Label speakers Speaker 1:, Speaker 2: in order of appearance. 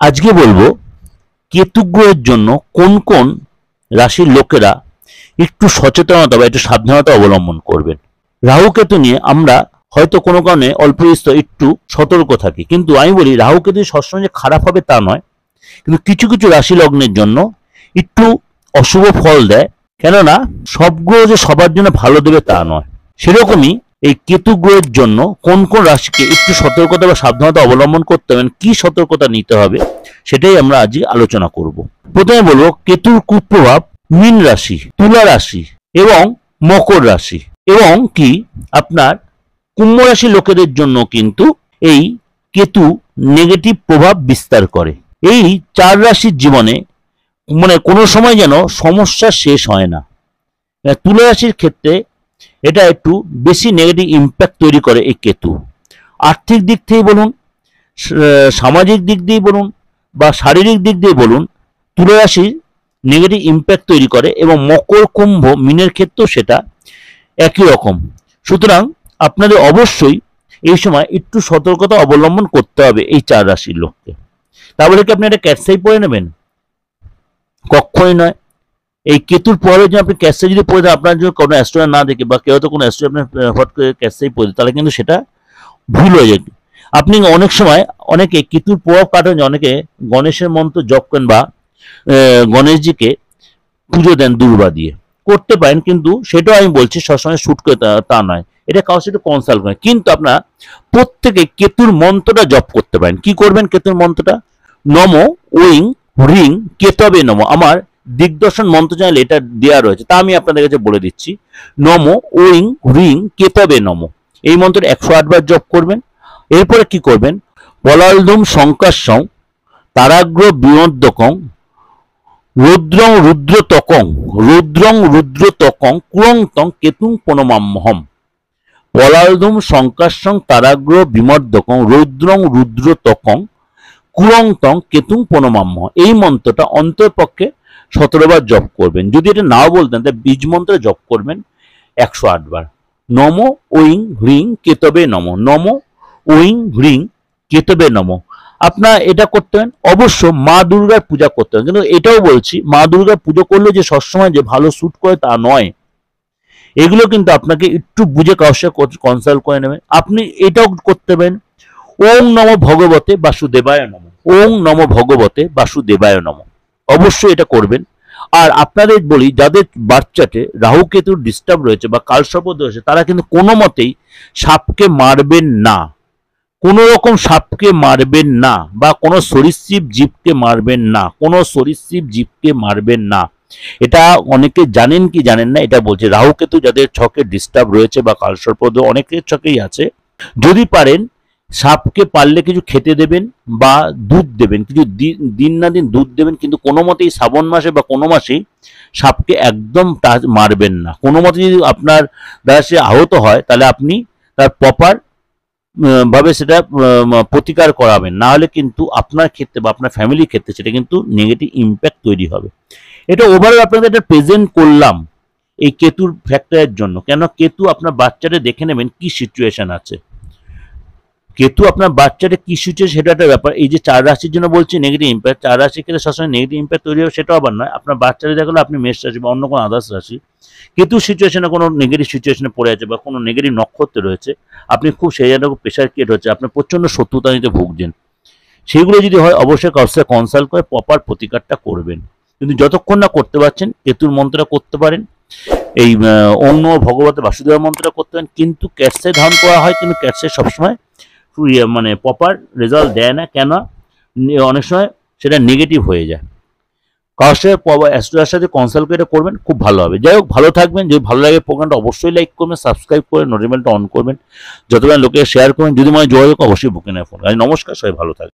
Speaker 1: আজকে বলবো কেতু গ্রহের জন্য কোন কোন রাশির লোকেরা একটু সচেতনতা বা একটু সাবধানতা অবলম্বন করবেন। রাহু কেতু নিয়ে আমরা হয়তো কোনো কারণে অল্প বিস্তর একটু সতর্ক থাকি, কিন্তু আমি বলি রাহু কেতু সবসময় যে খারাপ হবে তা নয়, কিন্তু কিছু কিছু রাশি লগ্নের জন্য একটু অশুভ ফল দেয়। কেননা সব গ্রহ যে সবার জন্য ভালো দেবে তা নয়। সেরকমই এই কেতু গ্রহের জন্য কোন কোন রাশিকে একটু সতর্কতা বা সাবধানতা অবলম্বন করতে হবে, কি সতর্কতা নিতে হবে, সেটাই আমরা আজকে আলোচনা করব। প্রথমে বলবো কেতুর কুপ্রভাব মীন রাশি, তুলা রাশি এবং মকর রাশি, এবং কি আপনার কুম্ভ রাশি লোকেদের জন্য কিন্তু এই কেতু নেগেটিভ প্রভাব বিস্তার করে। এই চার রাশির জীবনে মানে কোনো সময় যেন সমস্যা শেষ হয় না। তুলা রাশির ক্ষেত্রে এটা একটু বেশি নেগেটিভ ইম্প্যাক্ট তৈরি করে এই কেতু। আর্থিক দিক থেকে বলুন, সামাজিক দিক দিয়ে বলুন বা শারীরিক দিক দিয়ে বলুন, তুলা রাশির নেগেটিভ ইম্প্যাক্ট তৈরি করে, এবং মকর কুম্ভ মিনের ক্ষেত্রেও সেটা একই রকম। সুতরাং আপনাদের অবশ্যই এই সময় একটু সতর্কতা অবলম্বন করতে হবে এই চার রাশির লোককে। তাহলে কি আপনি একটা ক্যাটসাই পরে নেবেন? কখনোই নয়। এই কেতুর পরে যে আপনি ক্যাটসাই যদি পরে দেন, আপনার যদি কোনো অ্যাস্ট্রোলজার না দেখে বা কেউ তো কোনো অ্যাস্ট্রোলজার আপনার হট করে ক্যাটসাই পরে দেয়, তাহলে কিন্তু সেটা ভুল হয়ে যায়। আপনি অনেক সময় অনেকে কেতুর প্রভাব কাটান, অনেকে গণেশের মন্ত্র জপ করেন বা গণেশজিকে পুজো দেন দুর্বা দিয়ে, করতে পারেন, কিন্তু সেটাও আমি বলছি সবসময় শুট করে তা নয়। এটা কারোর সাথে কনসাল্ট করেন। কিন্তু আপনার প্রত্যেকে কেতুর মন্ত্রটা জপ করতে পারেন। কি করবেন? কেতুর মন্ত্রটা নম ওইং হ্রিং কেতবে নম। আমার দিগদর্শন মন্ত্র চ্যানেলে এটা দেওয়া রয়েছে, তা আমি আপনাদের কাছে বলে দিচ্ছি। নম ওইং হ্রিং কেতবে নম, এই মন্ত্রটা 108 বার জপ করবেন। এরপরে কি করবেন? পলালধূম শঙ্কাশং তারাগ্র বিমোদ্যকং রুদ্রং রুদ্রতকং রুদ্রং রুদ্রতকং কুরংতং কেতুং প্রণমাম্যহম। পলালধূম শঙ্কাশং তারাগ্র বিমর্দকং রুদ্রং রুদ্রতকং কুরংতং কেতুং প্রণমাম্য। এই মন্ত্রটা অন্তরপক্ষে 17 বার জপ করবেন। যদি এটা নাও বলতেন তাহলে বীজ মন্ত্রে জপ করবেন 108 বার। নম ওইং হ্রিং কেতবে নম, নম ওইং হ্রিং কেতবে নম। আপনার এটা করতে হবে। অবশ্য মা দুর্গার পূজা করতে হবে, কিন্তু এটাও বলছি মা দুর্গার পুজো করলে যে সবসময় যে ভালো স্যুট করে তা নয়। এগুলো কিন্তু আপনাকে একটু বুঝে কাউর সাথে কনসাল্ট করে নেবেন। আপনি এটাও করতে পারেন ওং নম ভগবতে বাসুদেবায় নম, ওং নম ভগবতে বাসুদেবায় নম, অবশ্যই এটা করবেন। আর আপনাদের বলি, যাদের বাচ্চাতে রাহু কেতুর ডিস্টার্ব রয়েছে বা কালসর্প রয়েছে, তারা কিন্তু কোনো মতেই সাপকে মারবেন না, কোনো রকম সাপকে মারবেন না, বা কোনো সরীসৃপ জীবকে মারবেন না, কোনো সরীসৃপ জীবকে মারবেন না। এটা অনেকে জানেন কি জানেন না, এটা বলছে রাহু কেতু যাদের ছকে ডিস্টার্ব রয়েছে বা কালসর্প অনেকের ছকেই আছে, যদি পারেন সাপকে পারলে কিছু খেতে দেবেন বা দুধ দেবেন, কিছু দিন না দিন দুধ দেবেন, কিন্তু কোনো মতেই শ্রাবণ মাসে বা কোনো মাসেই সাপকে একদম মারবেন না। কোনো মতে যদি আপনার দ্বারা সে আহত হয়, তাহলে আপনি তার প্রপার ভাবে সেটা প্রতিকার করাবেন, না হলে কিন্তু আপনার ক্ষেত্রে বা আপনার ফ্যামিলির ক্ষেত্রে সেটা কিন্তু নেগেটিভ ইম্প্যাক্ট তৈরি হবে। এটা ওভারঅল আপনাদের এটা প্রেজেন্ট করলাম এই কেতুর ফ্যাক্টরের জন্য। কেন কেতু আপনার বাচ্চাটা দেখে নেবেন কি সিচুয়েশন আছে, কেতু আপনার বাচ্চাটা কি সিচুয়েশন সেটা একটা ব্যাপার। এই যে চার রাশির জন্য বলছি নেগেটিভ ইম্প্যাক্ট, চার রাশির ক্ষেত্রে সবসময় নেগেটিভ ইম্প্যাক্ট তৈরি হবে সেটাও আবার নয়। আপনার বাচ্চাটা দেখলে আপনি মেষ রাশি বা অন্য কোনো আদার্স রাশি কেতু সিচুয়েশনে কোনো নেগেটিভ সিচুয়েশনে পড়ে আছে বা কোনো নেগেটিভ নক্ষত্রে রয়েছে, আপনি খুব সেই জায়গায় প্রেশার ক্রিয়েট হচ্ছে, আপনার প্রচণ্ড শত্রুতা নিতে ভুগছেন, সেগুলো যদি হয় অবশ্যই কারোর সাথে কনসাল্ট করে প্রপার প্রতিকারটা করবেন। কিন্তু যতক্ষণ না করতে পারছেন কেতুর মন্ত্রটা করতে পারেন, এই ওং নমঃ ভগবতে বাসুদেব মন্ত্রটা করতে পারেন। কিন্তু ক্যাটসাই ধারণ করা হয়, কিন্তু ক্যাটসাই সবসময় মানে প্রপার রেজাল্ট দেয় না। কেন? অনেক সময় সেটা নেগেটিভ হয়ে যায়। কারোর সাথে অ্যাস্ট্রোলজার সাথে কনসাল্ট করে করবেন, খুব ভালো হবে। যাই হোক, ভালো থাকবেন। যদি ভালো লাগে প্রোগ্রামটা অবশ্যই লাইক করবেন, সাবস্ক্রাইব করে নোটিফিকেশনটা অন করবেন, যতটা লোকে শেয়ার করবেন। যদি মনে যোগাযোগ অবশ্যই বুকে নেয় ফোন। নমস্কার, সবাই ভালো থাকবেন।